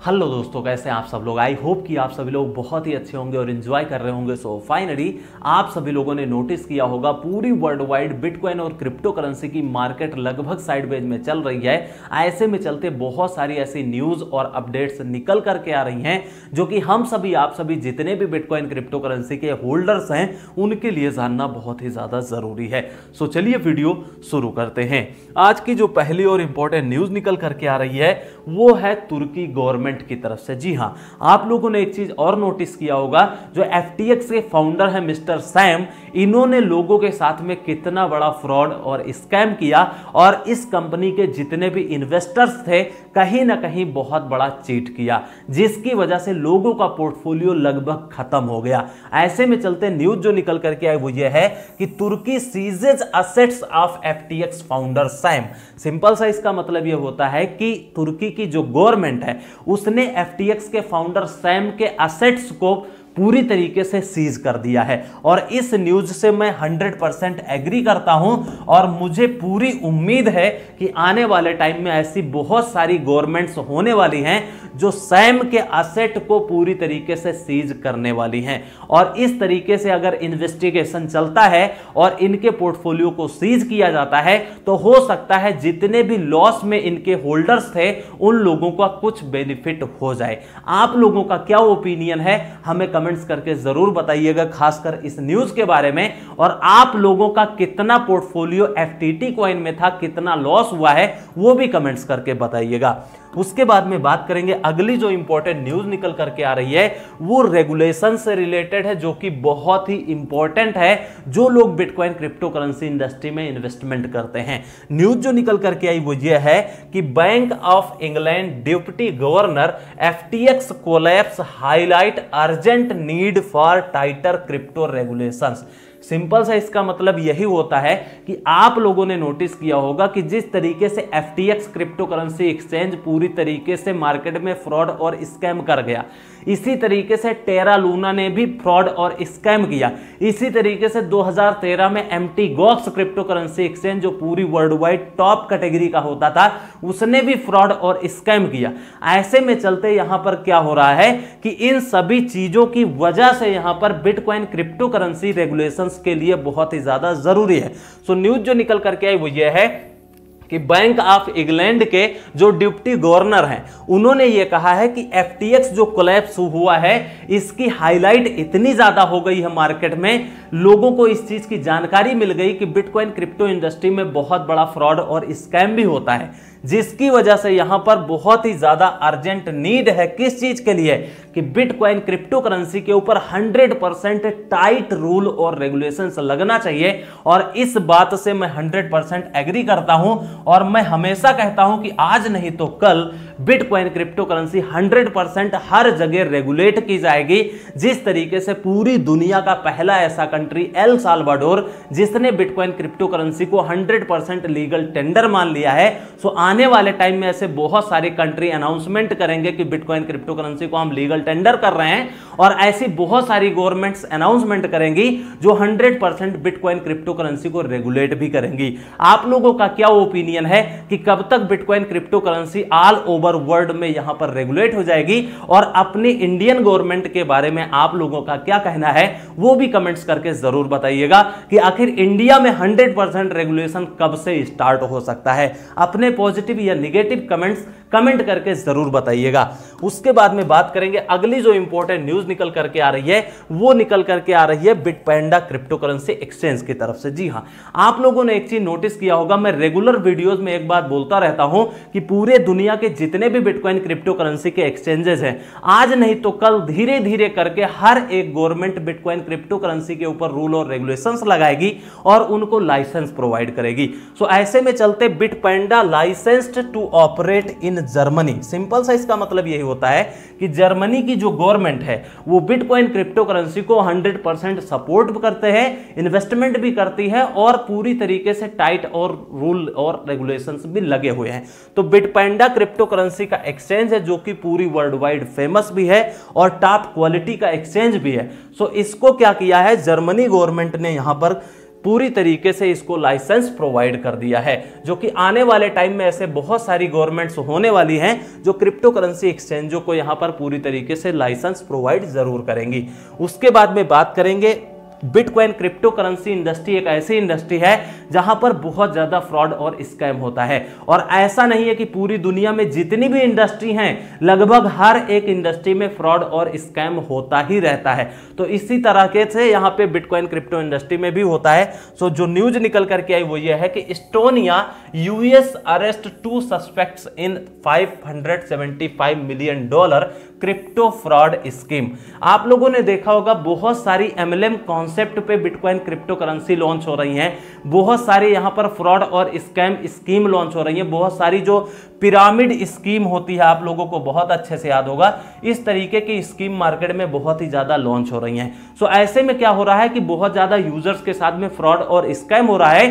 Hello दोस्तों, कैसे हैं आप सब लोग। आई होप कि आप सभी लोग बहुत ही अच्छे होंगे और एंजॉय कर रहे होंगे। सो फाइनली आप सभी लोगों ने नोटिस किया होगा पूरी वर्ल्ड वाइड बिटकॉइन और क्रिप्टो करेंसी की मार्केट लगभग साइडवेज में चल रही है। ऐसे में चलते बहुत सारी ऐसी न्यूज और अपडेट्स निकल करके आ रही हैं जो कि हम सभी आप सभी जितने भी बिटकॉइन क्रिप्टो करेंसी के होल्डर्स हैं उनके लिए जानना बहुत ही ज्यादा जरूरी है। सो चलिए वीडियो शुरू करते हैं। आज की जो पहली और इंपॉर्टेंट न्यूज निकल करके आ रही है वो है तुर्की गवर्नमेंट की तरफ से। जी हां, आप लोगों ने एक चीज और नोटिस किया होगा, जो FTX के फाउंडर है मिस्टर सैम, इन्होंने लोगों के साथ में कितना बड़ा फ्रॉड और स्कैम किया और इस कंपनी के जितने भी इन्वेस्टर्स थे कहीं ना कहीं बहुत बड़ा चीट किया, जिसकी वजह से लोगों का पोर्टफोलियो लगभग खत्म हो गया। ऐसे में चलते न्यूज जो निकल करके आए वो ये है कि Turkey seizes assets of FTX founder Sam. Simple सा इसका मतलब यह होता है कि तुर्की की जो गवर्नमेंट है उसने FTX के फाउंडर सैम के असेट्स को पूरी तरीके से सीज कर दिया है। और इस न्यूज से मैं 100% एग्री करता हूं और मुझे पूरी उम्मीद है कि आने वाले टाइम में ऐसी बहुत सारी गवर्नमेंट्स होने वाली हैं जो सैम के असेट को पूरी तरीके से सीज करने वाली हैं। और इस तरीके से अगर इन्वेस्टिगेशन चलता है और इनके पोर्टफोलियो को सीज किया जाता है तो हो सकता है जितने भी लॉस में इनके होल्डर्स थे उन लोगों का कुछ बेनिफिट हो जाए। आप लोगों का क्या ओपिनियन है हमें कमेंट्स करके जरूर बताइएगा, खासकर इस न्यूज के बारे में। और आप लोगों का कितना पोर्टफोलियो FTT कॉइन में था, कितना लॉस हुआ है वो भी कमेंट्स करके बताइएगा। उसके बाद में बात करेंगे अगली जो इंपॉर्टेंट न्यूज निकल करके आ रही है वो रेगुलेशन से रिलेटेड है, जो कि बहुत ही इंपॉर्टेंट है जो लोग बिटकॉइन क्रिप्टो करेंसी इंडस्ट्री में इन्वेस्टमेंट करते हैं। न्यूज जो निकल करके आई वो ये है कि Bank of England deputy governor FTX collapse highlight urgent need for tighter crypto regulations. Simple सा इसका मतलब यही होता है कि आप लोगों ने नोटिस किया होगा कि जिस तरीके से FTX क्रिप्टो करेंसी एक्सचेंज पूरी तरीके से मार्केट में फ्रॉड और स्कैम कर गया, इसी तरीके से टेरा लूना ने भी फ्रॉड और स्कैम किया। इसी तरीके से 2013 में MT Gox crypto currency exchange जो पूरी वर्ल्ड वाइड टॉप कैटेगरी का होता था उसने भी फ्रॉड और स्कैम किया। ऐसे में चलते यहां पर क्या हो रहा है कि इन सभी चीजों की वजह से यहां पर बिटकॉइन क्रिप्टो करेंसी रेगुलेशंस के लिए बहुत ही ज्यादा जरूरी है। सो न्यूज जो निकल करके आई वो ये है कि बैंक ऑफ इंग्लैंड के जो डिप्टी गवर्नर हैं उन्होंने ये कहा है कि FTX जो कोलैप्स हुआ है इसकी हाईलाइट इतनी ज्यादा हो गई है मार्केट में, लोगों को इस चीज की जानकारी मिल गई कि बिटकॉइन क्रिप्टो इंडस्ट्री में बहुत बड़ा फ्रॉड और स्कैम भी होता है, जिसकी वजह से यहां पर बहुत ही ज्यादा अर्जेंट नीड है किस चीज के लिए कि बिटकॉइन क्रिप्टो करेंसी के ऊपर 100% टाइट रूल और रेगुलेशंस लगना चाहिए। और इस बात से मैं 100% एग्री करता हूं और मैं हमेशा कहता हूं कि आज नहीं तो कल बिटकॉइन क्रिप्टो करेंसी 100% हर जगह रेगुलेट की जाएगी। जिस तरीके से पूरी दुनिया का पहला ऐसा कंट्री एल साल्वाडोर जिसने बिटकॉइन क्रिप्टो करेंसी को 100% लीगल टेंडर मान लिया है, सो आने वाले टाइम में ऐसे बहुत सारी कंट्री अनाउंसमेंट करेंगे कि बिटकॉइन क्रिप्टो करेंसी को हम लीगल टेंडर कर रहे हैं। और ऐसी बहुत सारी गवर्नमेंट्स अनाउंसमेंट करेंगी जो 100% बिटकॉइन क्रिप्टो करेंसी को रेगुलेट भी करेंगी। आप लोगों का क्या ओपिनियन है कि कब तक bitcoin crypto currency all over world में यहां पर रेगुलेट हो जाएगी? और अपनी इंडियन गवर्नमेंट के बारे में आप लोगों का क्या कहना है वो भी कमेंट्स करके जरूर बताइएगा कि आखिर इंडिया में 100% रेगुलेशन कब से स्टार्ट हो सकता है। अपने पॉजिटिव या निगेटिव कमेंट्स कमेंट करके जरूर बताइएगा। उसके बाद में बात करेंगे अगली जो इंपॉर्टेंट न्यूज निकल करके आ रही है वो निकल करके आ रही है बिटपैंडा क्रिप्टो करेंसी एक्सचेंज की तरफ से। जी हां, आप लोगों ने एक चीज नोटिस किया होगा, मैं रेगुलर वीडियोस में एक बात बोलता रहता हूं कि पूरे दुनिया के जितने भी बिटकॉइन क्रिप्टो करेंसी के एक्सचेंजेस हैं आज नहीं तो कल धीरे धीरे करके हर एक गवर्नमेंट बिटकॉइन क्रिप्टो करेंसी के ऊपर रूल और रेगुलेशंस लगाएगी और उनको लाइसेंस प्रोवाइड करेगी। सो ऐसे में चलते Bitpanda licensed to operate in Germany. Simple सा इसका मतलब यही होता है कि जर्मनी की जो गवर्नमेंट है वो बिटकॉइन क्रिप्टो करेंसी को 100% सपोर्ट करते हैं, इन्वेस्टमेंट भी करती है और पूरी तरीके से टाइट और रूल और रेगुलेशंस भी लगे हुए हैं। तो बिटपैंडा क्रिप्टो करेंसी का एक्सचेंज है जो कि पूरी वर्ल्ड वाइड फेमस भी है और टॉप क्वालिटी का एक्सचेंज भी है। सो इसको क्या किया है, जर्मनी गवर्नमेंट ने यहां पर पूरी तरीके से इसको लाइसेंस प्रोवाइड कर दिया है, जो कि आने वाले टाइम में ऐसे बहुत सारी गवर्नमेंट्स होने वाली हैं जो क्रिप्टो करेंसी एक्सचेंजों को यहां पर पूरी तरीके से लाइसेंस प्रोवाइड जरूर करेंगी। उसके बाद में बात करेंगे, बिटकॉइन क्रिप्टो करेंसी इंडस्ट्री एक ऐसी इंडस्ट्री है जहां पर बहुत ज्यादा फ्रॉड और स्कैम होता है, और ऐसा नहीं है कि पूरी दुनिया में जितनी भी इंडस्ट्री हैं लगभग हर एक इंडस्ट्री में फ्रॉड और स्कैम होता ही रहता है। तो इसी तरह के से यहां पे बिटकॉइन क्रिप्टो इंडस्ट्री में भी होता है। सो जो न्यूज निकल करके आई वो ये है कि एस्टोनिया यूएस अरेस्ट 2 सस्पेक्ट्स इन $575 मिलियन क्रिप्टो फ्रॉड स्कीम। आप लोगों ने देखा होगा बहुत सारी MLM कॉन्सेप्ट पे बिटकॉइन क्रिप्टो करेंसी लॉन्च हो रही हैं, बहुत सारी यहां पर फ्रॉड और स्कैम स्कीम लॉन्च हो रही है, बहुत सारी जो पिरामिड स्कीम होती है आप लोगों को बहुत अच्छे से याद होगा, इस तरीके की स्कीम मार्केट में बहुत ही ज्यादा लॉन्च हो रही हैं। सो ऐसे में क्या हो रहा है कि बहुत ज्यादा यूजर्स के साथ में फ्रॉड और स्कैम हो रहा है,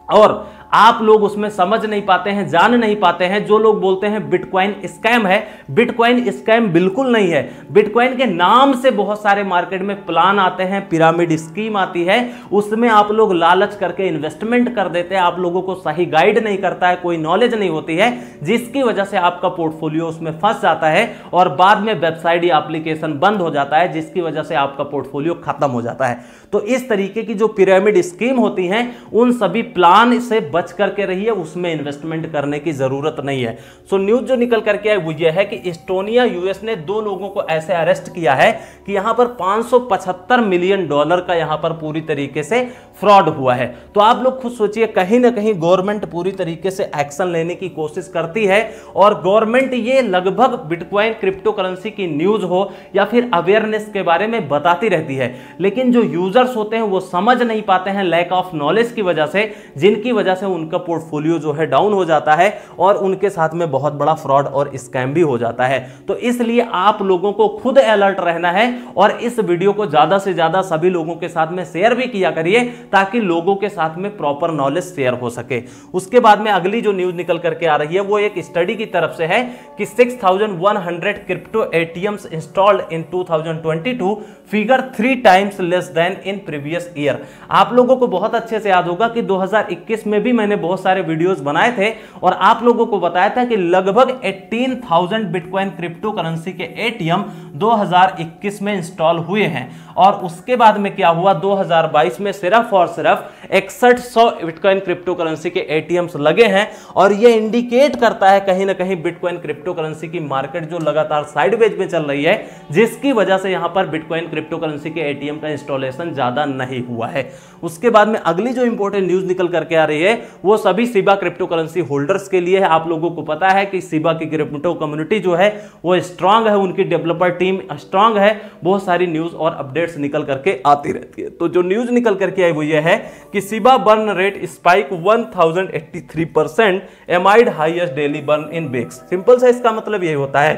और आप लोग उसमें समझ नहीं पाते हैं, जान नहीं पाते हैं। जो लोग बोलते हैं बिटकॉइन स्कैम है, बिटकॉइन स्कैम बिल्कुल नहीं है। बिटकॉइन के नाम से बहुत सारे मार्केट में प्लान आते हैं, पिरामिड स्कीम आती है, उसमें आप लोग लालच करके इन्वेस्टमेंट कर देते हैं, आप लोगों को सही गाइड नहीं करता है, कोई नॉलेज नहीं होती है, जिसकी वजह से आपका पोर्टफोलियो उसमें फंस जाता है और बाद में वेबसाइट या एप्लीकेशन बंद हो जाता है, जिसकी वजह से आपका पोर्टफोलियो खत्म हो जाता है। तो इस तरीके की जो पिरामिड स्कीम होती हैं उन सभी प्लान से बच करके रहिए, उसमें इन्वेस्टमेंट करने की जरूरत नहीं है। सो न्यूज जो निकल करके आई वो ये है कि एस्टोनिया यूएस ने 2 लोगों को ऐसे अरेस्ट किया है कि यहां पर $575 मिलियन का यहां पर पूरी तरीके से फ्रॉड हुआ है। तो आप लोग खुद सोचिए, कहीं ना कहीं गवर्नमेंट पूरी तरीके से एक्शन लेने की कोशिश करती है, और गवर्नमेंट ये लगभग बिटकॉइन क्रिप्टो करेंसी की न्यूज हो या फिर अवेयरनेस के बारे में बताती रहती है, लेकिन जो यूजर्स होते हैं वो समझ नहीं पाते हैं लैक ऑफ नॉलेज की वजह से, जिनकी वजह से उनका पोर्टफोलियो जो है डाउन हो जाता है और उनके साथ में बहुत बड़ा फ्रॉड और स्कैम भी हो जाता है। तो इसलिए आप लोगों को खुद अलर्ट रहना है और इस वीडियो को ज्यादा से ज्यादा सभी लोगों के साथ में शेयर भी किया करिए, ताकि लोगों के साथ में प्रॉपर नॉलेज शेयर हो सके। उसके बाद में अगली जो न्यूज निकल करके आ रही है वो एक स्टडी की तरफ से है कि 6100 crypto ATMs installed in 2022, figure 3 times less then in previous year. आप लोगों को बहुत अच्छे से याद होगा कि 2021 में भी मैंने बहुत सारे वीडियोस बनाए थे और आप लोगों को बताया था कि लगभग 18,000 बिटकॉइन क्रिप्टो करेंसी के एटीएम 2021 में इंस्टॉल हुए हैं, और उसके बाद में क्या हुआ, 2022 में सिर्फ और सिर्फ 6100 बिटकॉइन क्रिप्टो करेंसी के एटीएम्स लगे हैं। और यह इंडिकेट करता है कहीं ना कहीं बिटकॉइन क्रिप्टो करेंसी की मार्केट जो लगातार साइडवेज में चल रही है, जिसकी वजह से यहां पर बिटकॉइन क्रिप्टो करेंसी के एटीएम का इंस्टॉलेशन ज्यादा नहीं हुआ है। उसके बाद में अगली जो इंपॉर्टेंट न्यूज निकल करके आ रही है वो सभी शिबा क्रिप्टो करेंसी होल्डर्स के लिए है। आप लोगों को पता है कि शिबा की क्रिप्टो कम्युनिटी जो है वो स्ट्रांग है, उनकी डेवलपर टीम स्ट्रांग है, बहुत सारी न्यूज और अपडेट्स निकल करके आती रहती है। तो जो न्यूज निकल करके आई वो ये है कि Shiba burn rate spike 1083%, amid highest daily burn in weeks. Simple सा इसका मतलब यही होता है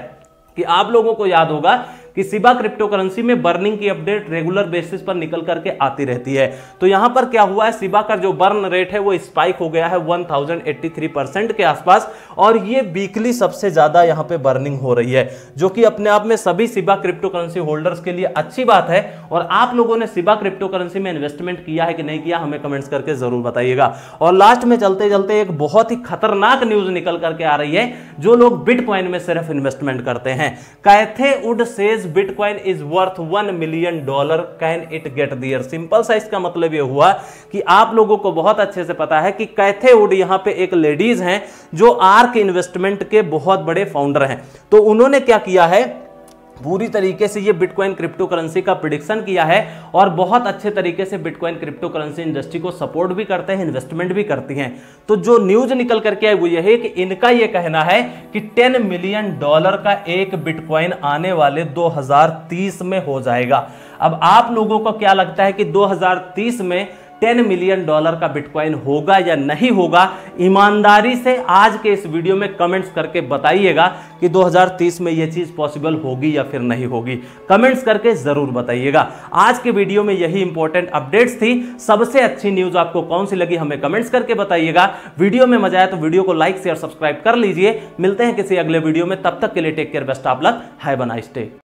कि आप लोगों को याद होगा कि शिबा क्रिप्टो करेंसी में बर्निंग की अपडेट रेगुलर बेसिस पर निकल करके आती रहती है। तो यहां पर क्या हुआ है, शिबा का जो बर्न रेट है वो स्पाइक हो गया है 1083% के आसपास, और ये वीकली सबसे ज्यादा यहां पे बर्निंग हो रही है, जो कि अपने आप में सभी शिबा क्रिप्टो करेंसी होल्डर्स के लिए अच्छी बात है। और आप लोगों ने शिबा क्रिप्टो करेंसी में इन्वेस्टमेंट किया है कि नहीं किया, हमें कमेंट्स करके जरूर बताइएगा। और लास्ट में चलते चलते एक बहुत ही खतरनाक न्यूज निकल करके आ रही है, जो लोग बिटकॉइन में सिर्फ इन्वेस्टमेंट करते हैं। Cathie Wood says bitcoin is worth $1 million, can it get there. Simple सा इसका मतलब यह हुआ कि आप लोगों को बहुत अच्छे से पता है कि कैथे वुड यहां पे एक लेडीज हैं जो आर्क इन्वेस्टमेंट के बहुत बड़े फाउंडर हैं। तो उन्होंने क्या किया है, पूरी तरीके से ये बिटकॉइन क्रिप्टो करेंसी का प्रेडिक्शन किया है और बहुत अच्छे तरीके से बिटकॉइन क्रिप्टो करेंसी इंडस्ट्री को सपोर्ट भी करते हैं, इन्वेस्टमेंट भी करती हैं। तो जो न्यूज निकल करके आई वो ये है कि इनका ये कहना है कि $10 मिलियन का एक बिटकॉइन आने वाले 2030 में हो जाएगा। अब आप लोगों को क्या लगता है कि 2030 में $10 मिलियन का बिटकॉइन होगा या नहीं होगा? ईमानदारी से आज के इस वीडियो में कमेंट्स करके बताइएगा कि 2030 में यह चीज पॉसिबल होगी या फिर नहीं होगी। कमेंट्स करके जरूर बताइएगा। आज के वीडियो में यही इंपॉर्टेंट अपडेट्स थी। सबसे अच्छी न्यूज आपको कौन सी लगी हमें कमेंट्स करके बताइएगा। वीडियो में मजा आया तो वीडियो को लाइक शेयर सब्सक्राइब कर लीजिए। मिलते हैं किसी अगले वीडियो में, तब तक के लिए take care, best of luck, have a nice day.